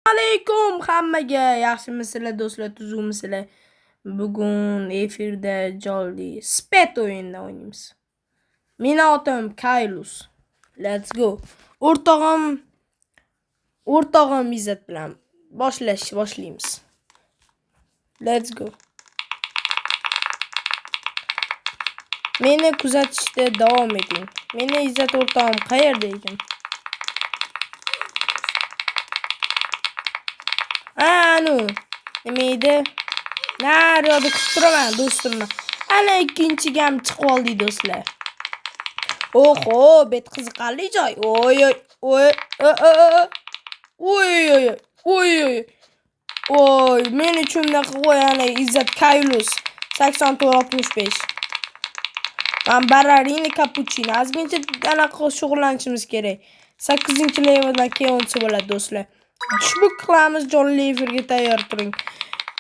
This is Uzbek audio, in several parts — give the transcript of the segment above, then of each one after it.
Alaykum hammaga, yaxshimisizlar do'stlar, tuzukmisizlar? Bugun efirda jonli Spet o'yinida o'ynaymiz. Meni otim Kaylus. Let's go. O'rtog'im Izzat bilan boshlaymiz. Let's go. Meni kuzatishda davom eting. Meni Izzat o'rtog'im qayerda ekan? Nima edi? Naryoqda kutib turaman do'stimni. Ana ikkinchi gam chiqib oldi do'stlar. Oho, bet qiziqarli joy. Oy, men uchun bunaqa qo'yani Izzat Kaylus 8465. Men Bararini Cappuccino. Ozgincha anaqa shug'ullanishimiz kerak. 8-leveldan keyin o'tsa bo'ladi do'stlar. Ushbu qilamiz, jonli efirga tayyor turing.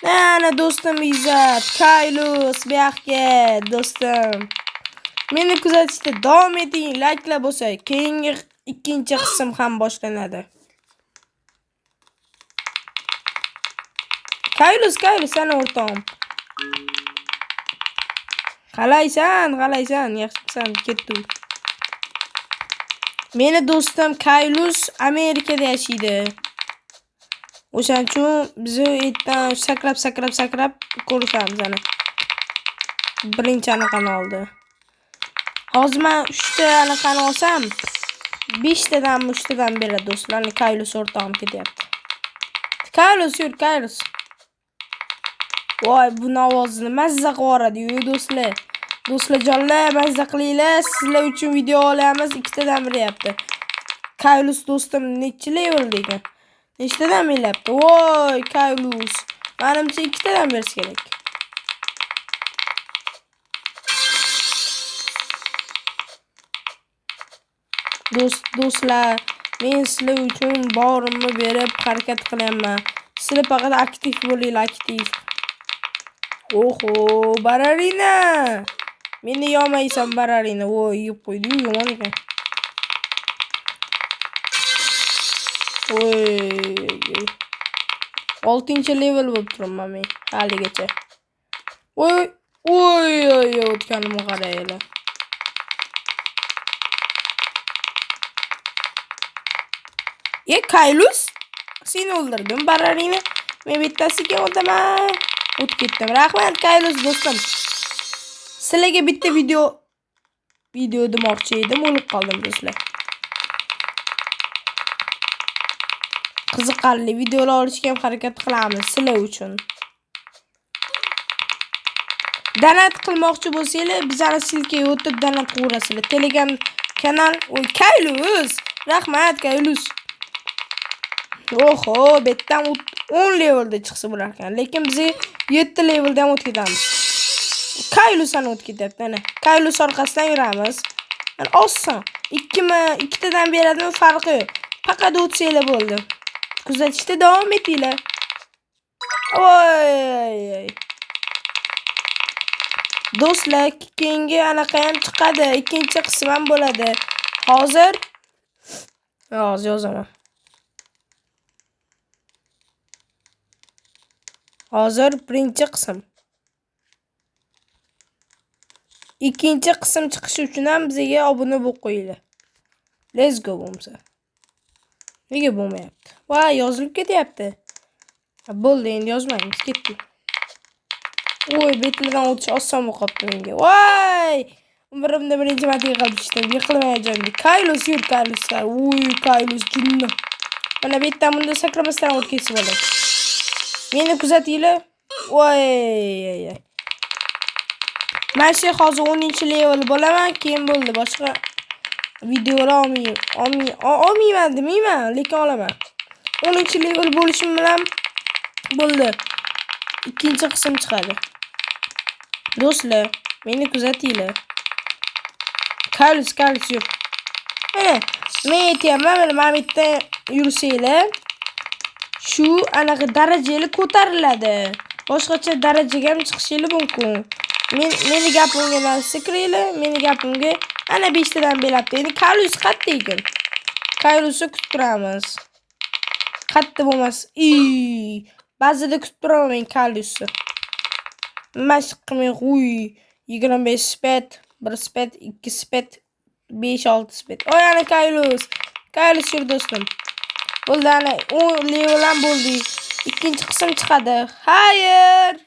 Ana do'stim Izzat Kaylus bu yoqqa do'stim. Meni kuzatishda davom eting, layklar bo'lsa, keyingi ikkinchi qism ham boshlanadi. Kaylus sana o'rtog'im. Qalaysan, yaxshisan, ketdi. Meni do'stim Kaylus Amerikada yashaydi. O'shaning uchun biz ertadan sakrab ko'rishamiz ana. Birinchi anaqani oldi. Hozir men 3 ta anaqani olsam, 5 tadan beradi do'stlar. Kaylus o'rtog'im ketyapti. Kaylus. Voy, bu ovozni mazza qilib do'stlar. Do'stlarjonlar, mazza qilinglar. Sizlar uchun video olamiz, 2 tadan beryapti. Kaylus do'stim necha level ekan? Nechtadan beryapti? Voy, Kaylus. Menimcha 2 tadan bersa kerak. Do'stlar, men sizlar uchun borimni berib harakat qilyapman. Sizlar faqat aktiv bo'linglar, aktiv. Oho, Bararina. Meni yomaysan Bararina. Voy, yeb qo'ydi, yomon ekan. Oy. 6-level bo'lib turibman men haligacha. Oy, o'tganimga qaraylar. Kaylus, seni o'ldirdim Bararina. Men bittasiga o'taman. O'tib ketdim. Rahmat Kaylus do'stim. Sizlarga bitta video demoqchi edim, o'lib qoldim do'stlar. Qiziqarli videolar olishga ham harakat qilamiz sizlar uchun. Donat qilmoqchi bo'lsanglar, bizani silkaga o'tib donat qilaverasizlar. Telegram kanal. Kaylus, rahmat Kaylus. Oho, betdan 10 levelda chiqsa bo'lar ekan, lekin biz 7 levelda ham o'tib ketamiz. Kaylusani o'tib ketyapti ana. Kaylus orqasidan yuramiz. Mana oson. 2 tadan beradimi farqi yo'q. Faqat o'tsanglar bo'ldi. Kuzatishda davom etinglar. Voy. Do'stlar, keyingi anaqa ham chiqadi. Ikkinchi qism ham bo'ladi. Hozir yozaman. Hozir birinchi qism. Ikkinchi qism chiqishi uchun ham bizga obuna bo'lib qo'yinglar. Let's go bo'lsa. Nega bo'lmayapti? Voy, yozilib ketyapti. Bo'ldi, endi yozmaymiz, ketdik. Voy, betlardan o'tish oson bo'lib qoldi menga. Voy! Umrimda birinchi marta yiqildim. Yiqilmayajamdi. Kaylus yur, Kaylus. Voy, Kaylus jinni. Mana bu yerdan bunda sakramasdan o'tib ketsa bo'ladi. Meni kuzatinglar. Voy. Men hozir 10-level bo'laman, keyin bo'ldi. Boshqa videolar olmayman, lekin olaman. 10-level bo'lishim bilan bo'ldi. Ikkinchi qism chiqadi. Do'stlar, meni kuzatinglar. Kaylus yur. Mana, men aytayapman, mana bu yerda yursanglar, shu anaqa darajalar ko'tariladi. Boshqacha darajaga ham chiqishingiz mumkin. Meni gapimga narsa kiraylar, meni gapimga ana 5 tadan beryapti. Endi Kaylus qayerda ekan? Kaylusni kutib turamiz. Katta bo'lmas. Ba'zida kutib turaman men Kaliusni. Mashq qilmay qo'y. 25 spet, 1 spet, 2 spet, 5-6 spet. Ana Kalius. Kalius yur do'stim. Bo'ldi ana 10 level ham bo'ldi. Ikkinchi qism chiqadi. Hayır.